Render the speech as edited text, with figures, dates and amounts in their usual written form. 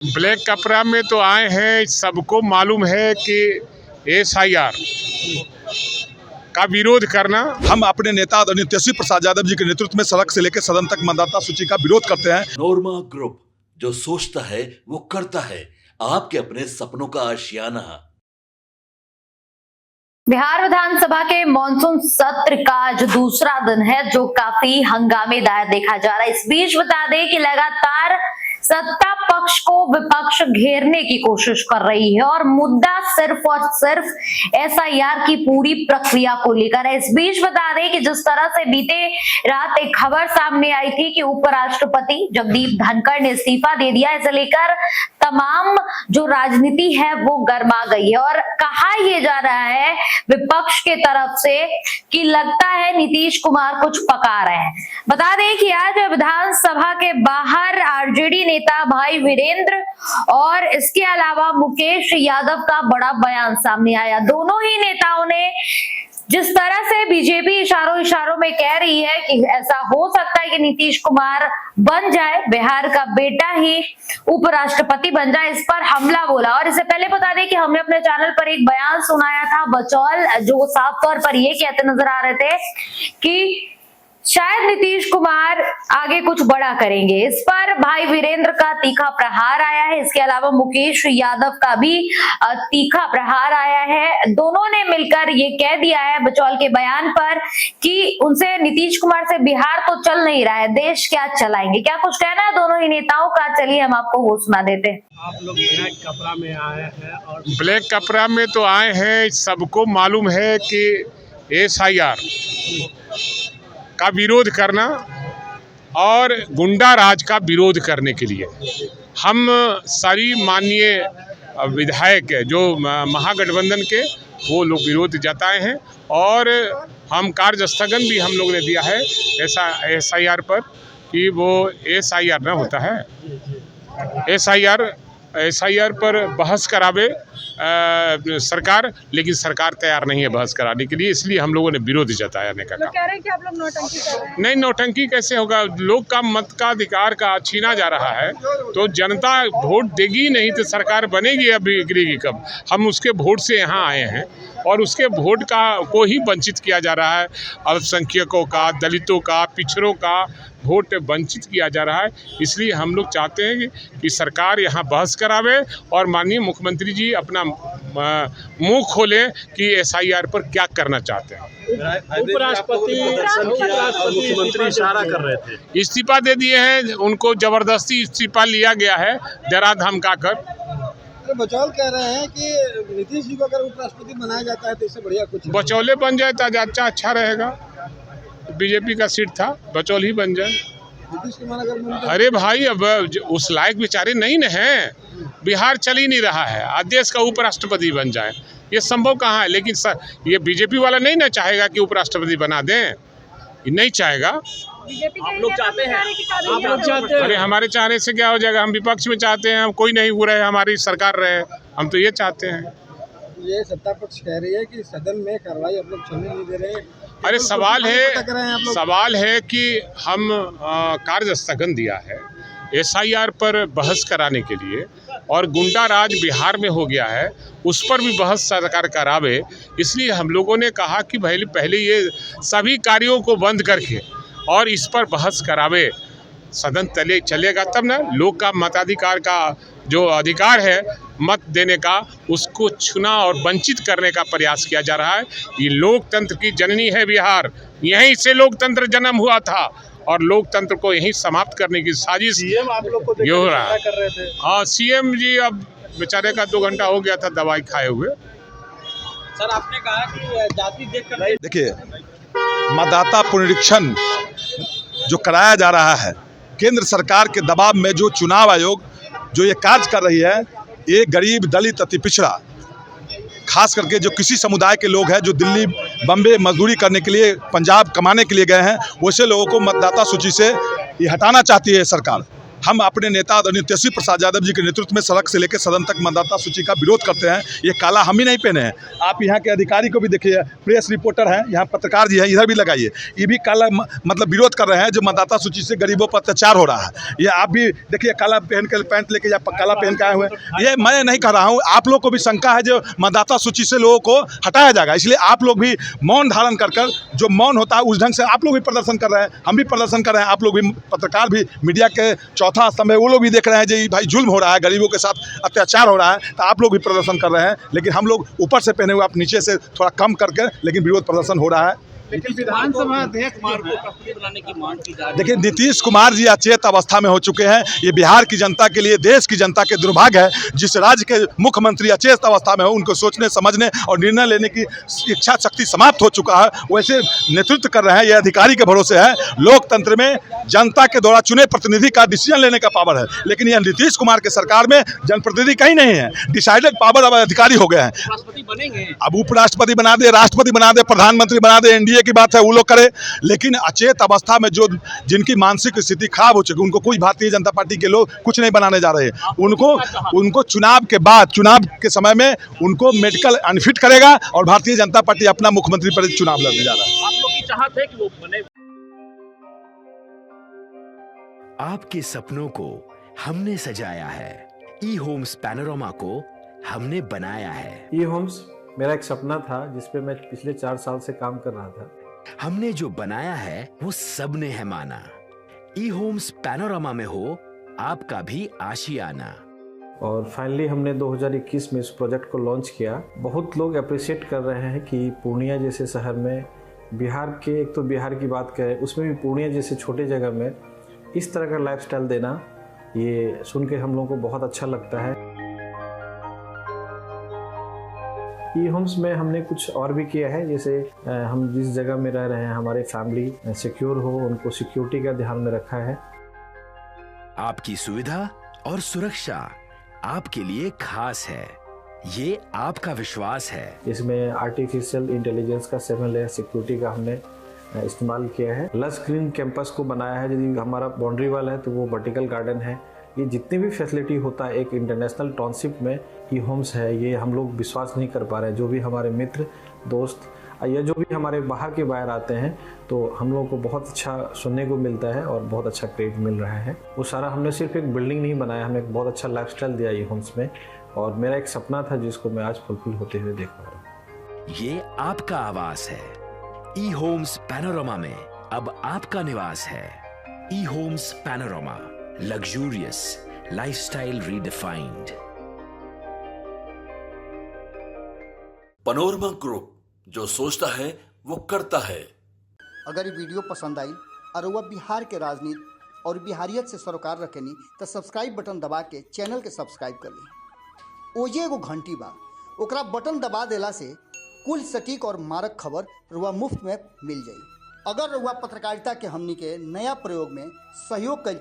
Black कपड़ा में तो आए हैं, सबको मालूम है कि SIR का विरोध करना। हम अपने नेता आदरणीय तेजस्वी प्रसाद यादव जी के नेतृत्व में सड़क से लेकर सदन तक मतदाता सूची का विरोध करते हैं। नोरमा ग्रुप, जो सोचता है वो करता है, आपके अपने सपनों का आशियाना। बिहार विधानसभा के मॉनसून सत्र का आज दूसरा दिन है, जो काफी हंगामेदार देखा जा रहा है। इस बीच बता दें कि लगातार सत्ता पक्ष को विपक्ष घेरने की कोशिश कर रही है और मुद्दा सिर्फ और सिर्फ SIR की पूरी प्रक्रिया को लेकर है। इस बीच बता दें कि जिस तरह से बीते रात एक खबर सामने आई थी कि उपराष्ट्रपति जगदीप धनखड़ ने इस्तीफा दे दिया, इसे लेकर तमाम जो राजनीति है वो गर्मा गई है और कहा यह जा रहा है विपक्ष के तरफ से कि लगता है नीतीश कुमार कुछ पका रहे हैं। बता दें कि आज विधानसभा के बाहर RJD नेता भाई वीरेंद्र और इसके अलावा मुकेश यादव का बड़ा बयान सामने आया। दोनों ही नेताओं ने जिस तरह से बीजेपी इशारों में कह रही है कि ऐसा हो सकता है कि नीतीश कुमार बन जाए, बिहार का बेटा ही उपराष्ट्रपति बन जाए, इस पर हमला बोला। और इससे पहले बता दें कि हमने अपने चैनल पर एक बयान सुनाया था बचौल, जो साफ तौर पर ये कहते नजर आ रहे थे कि शायद नीतीश कुमार आगे कुछ बड़ा करेंगे। इस पर भाई वीरेंद्र का तीखा प्रहार आया है, इसके अलावा मुकेश यादव का भी तीखा प्रहार आया है। दोनों ने मिलकर ये कह दिया है बचौल के बयान पर कि उनसे नीतीश कुमार से बिहार तो चल नहीं रहा है, देश क्या चलाएंगे। क्या कुछ कहना है दोनों ही नेताओं का, चलिए हम आपको वो सुना देते हैं। आप लोग ब्लैक कपड़ा में आए हैं और ब्लैक कपड़ा में तो आए हैं, सबको मालूम है कि SIR का विरोध करना और गुंडा राज का विरोध करने के लिए हम सारी माननीय विधायक जो महागठबंधन के वो लोग विरोध जताए हैं और हम कार्य स्थगन भी हम लोग ने दिया है ऐसा SIR पर कि वो SIR ना होता है, SIR पर बहस करावे सरकार, लेकिन सरकार तैयार नहीं है बहस कराने के लिए, इसलिए हम लोगों ने विरोध जताने का काम। कह रहे हैं कि आप लोग नौटंकी कर रहे हैं। नहीं, नौटंकी कैसे होगा? लोग का मत का अधिकार का छीना जा रहा है तो जनता वोट देगी नहीं तो सरकार बनेगी, अभी गिरेगी कब? हम उसके वोट से यहाँ आए हैं और उसके वोट का को ही वंचित किया जा रहा है। अल्पसंख्यकों का, दलितों का, पिछड़ों का वोट वंचित किया जा रहा है। इसलिए हम लोग चाहते हैं कि सरकार यहाँ बहस करावे और माननीय मुख्यमंत्री जी अपना मुंह खोलें कि SIR पर क्या करना चाहते हैं। उपराष्ट्रपति मुख्यमंत्री इशारा कर रहे थे, इस्तीफा दे दिए हैं, उनको जबरदस्ती इस्तीफा लिया गया है डरा धमका कर। बचौल कह रहे हैं कि नीतीश जी को अगर उपराष्ट्रपति बनाया जाता है तो इससे बढ़िया कुछ बचौले बन जाए तो अच्छा रहेगा। बीजेपी का सीट था, बचौल ही बन जाए। नीतीश कुमार अगर अरे भाई, अब उस लायक बेचारे नहीं न हैं, बिहार चल ही नहीं रहा है, आज देश का उपराष्ट्रपति बन जाए, ये संभव कहाँ है? लेकिन ये बीजेपी वाला नहीं ना चाहेगा कि उपराष्ट्रपति बना दें, ये नहीं चाहेगा। बीजेपी आप लोग चाहते हैं, आप लोग चाहते हैं। अरे हमारे चाहने से क्या हो जाएगा? हम विपक्ष में चाहते हैं, हम कोई नहीं हो रहे, हमारी सरकार रहे, हम तो ये चाहते हैं। ये सत्ता पक्ष कह रही है कि सदन में कार्रवाई आप लोग चलने नहीं दे रहे हैं। अरे सवाल है कि हम कार्य स्थगन दिया है SIR पर बहस कराने के लिए और गुंडा राज बिहार में हो गया है, उस पर भी बहस सरकार करावे। इसलिए हम लोगों ने कहा कि पहले ये सभी कार्यों को बंद करके और इस पर बहस करावे, सदन चलेगा तब ना। लोग का मताधिकार का जो अधिकार है मत देने का, उसको छूना और वंचित करने का प्रयास किया जा रहा है। ये लोकतंत्र की जननी है बिहार, यहीं से लोकतंत्र जन्म हुआ था और लोकतंत्र को यहीं समाप्त करने की साजिश आप लोग को ये हो रहा है। कर रहे थे। हाँ, CM जी अब बेचारे का 2 घंटा हो गया था दवाई खाए हुए। सर, आपने कहा कि जाति देखकर देखिए, मतदाता पुनरीक्षण जो कराया जा रहा है, केंद्र सरकार के दबाव में जो चुनाव आयोग जो ये कार्य कर रही है, ये गरीब, दलित, अति पिछड़ा, खास करके जो किसी समुदाय के लोग हैं जो दिल्ली, बम्बे मजदूरी करने के लिए, पंजाब कमाने के लिए गए हैं, वैसे लोगों को मतदाता सूची से ये हटाना चाहती है सरकार। हम अपने नेता आदरणीय तेजस्वी प्रसाद यादव जी के नेतृत्व में सड़क से लेकर सदन तक मतदाता सूची का विरोध करते हैं। ये काला हम ही नहीं पहने हैं, आप यहाँ के अधिकारी को भी देखिए, प्रेस रिपोर्टर हैं, यहाँ पत्रकार जी हैं, इधर भी लगाइए, ये भी काला मतलब विरोध कर रहे हैं जो मतदाता सूची से गरीबों पर अत्याचार हो रहा है। ये आप भी देखिए, काला पहन के पैंट लेके या काला पहन के आए हुए, ये मैं नहीं कह रहा हूँ, आप लोग को भी शंका है जो मतदाता सूची से लोगों को हटाया जाएगा, इसलिए आप लोग भी मौन धारण कर जो मौन होता है उस ढंग से आप लोग भी प्रदर्शन कर रहे हैं, हम भी प्रदर्शन कर रहे हैं, आप लोग भी पत्रकार भी मीडिया के चौथा स्तंभ है, वो लोग भी देख रहे हैं जी भाई जुल्म हो रहा है, गरीबों के साथ अत्याचार हो रहा है, तो आप लोग भी प्रदर्शन कर रहे हैं। लेकिन हम लोग ऊपर से पहने हुए, आप नीचे से थोड़ा कम करके, लेकिन विरोध प्रदर्शन हो रहा है। लेकिन विधानसभा अध्यक्ष को राष्ट्रपति बनाने की मांग की जा रही है। देखिए, नीतीश कुमार जी अचेत अवस्था में हो चुके हैं। ये बिहार की जनता के लिए, देश की जनता के दुर्भाग्य है, जिस राज्य के मुख्यमंत्री अचेत अवस्था में हो, उनको सोचने समझने और निर्णय लेने की इच्छा शक्ति समाप्त हो चुका है, वैसे नेतृत्व कर रहे हैं। ये अधिकारी के भरोसे है। लोकतंत्र में जनता के द्वारा चुने प्रतिनिधि का डिसीजन लेने का पावर है, लेकिन यह नीतीश कुमार के सरकार में जनप्रतिनिधि कहीं नहीं है, डिसाइडेड पावर अब अधिकारी हो गए हैं। राष्ट्रपति बनेंगे, अब उपराष्ट्रपति बना दे, राष्ट्रपति बना दे, प्रधानमंत्री बना दे, एनडीए की बात है, वो लोग करे, लेकिन अचेत अवस्था में जो जिनकी मानसिक स्थिति खराब हो चुकी, उनको कोई भारतीय जनता पार्टी के लोग कुछ नहीं बनाने जा रहे। उनको चुनाव के बाद, चुनाव के समय में उनको मेडिकल अनफिट करेगा और भारतीय जनता पार्टी अपना मुख्यमंत्री पर चुनाव लड़ने जा रहा है। आप लोग की चाहत है कि वो बने। आपके सपनों को हमने सजाया है, ई होम्स पैनोरमा को हमने बनाया है। ई होम्स मेरा एक सपना था जिसपे मैं पिछले 4 साल से काम कर रहा था। हमने जो बनाया है वो सबने है माना। ई होम्स पैनोरमा में हो आपका भी आशियाना। और फाइनली हमने 2021 में इस प्रोजेक्ट को लॉन्च किया। बहुत लोग अप्रिशिएट कर रहे हैं कि पूर्णिया जैसे शहर में, बिहार के, एक तो बिहार की बात करें उसमें भी पूर्णिया जैसे छोटे जगह में इस तरह का लाइफस्टाइल देना, ये सुन के हम लोगों को बहुत अच्छा लगता है। ई होम्स में हमने कुछ और भी किया है, जैसे हम जिस जगह में रह रहे हैं हमारे फैमिली सिक्योर हो, उनको सिक्योरिटी का ध्यान में रखा है। आपकी सुविधा और सुरक्षा आपके लिए खास है, ये आपका विश्वास है। इसमें आर्टिफिशियल इंटेलिजेंस का 7 लेयर सिक्योरिटी का हमने इस्तेमाल किया है। लस ग्रीन कैंपस को बनाया है, यदि हमारा बाउंड्री वाल है तो वो वर्टिकल गार्डन है। ये जितनी भी फैसिलिटी होता है एक इंटरनेशनल टाउनशिप में, ई होम्स है, ये हम लोग विश्वास नहीं कर पा रहे हैं। जो भी हमारे मित्र दोस्त या जो भी हमारे बाहर के बाहर आते हैं, तो हम लोगों को बहुत अच्छा सुनने को मिलता है और बहुत अच्छा क्रेडिट मिल रहा है। वो सारा हमने सिर्फ एक बिल्डिंग नहीं बनाया, हमें एक बहुत अच्छा लाइफस्टाइल दिया ई होम्स में, और मेरा एक सपना था जिसको मैं आज फुलफिल होते हुए देख पा रहा हूँ। ये आपका आवास है। ई होम्स पैनोरमा में अब आपका निवास है। E homes Panorama, luxurious lifestyle redefined. Panorama group, जो सोचता है वो करता है। अगर ये वीडियो पसंद आई और वह बिहार के राजनीति और बिहारियत से सरोकार रखेनी तो सब्सक्राइब बटन दबा के चैनल के सब्सक्राइब कर ली। ओजे एगो घंटी बा, ओकरा बटन दबा देला से कुल सटीक और मारक खबर रुआ मुफ्त में मिल जाई। अगर रुआ पत्रकारिता के हमनी के नया प्रयोग में सहयोग कर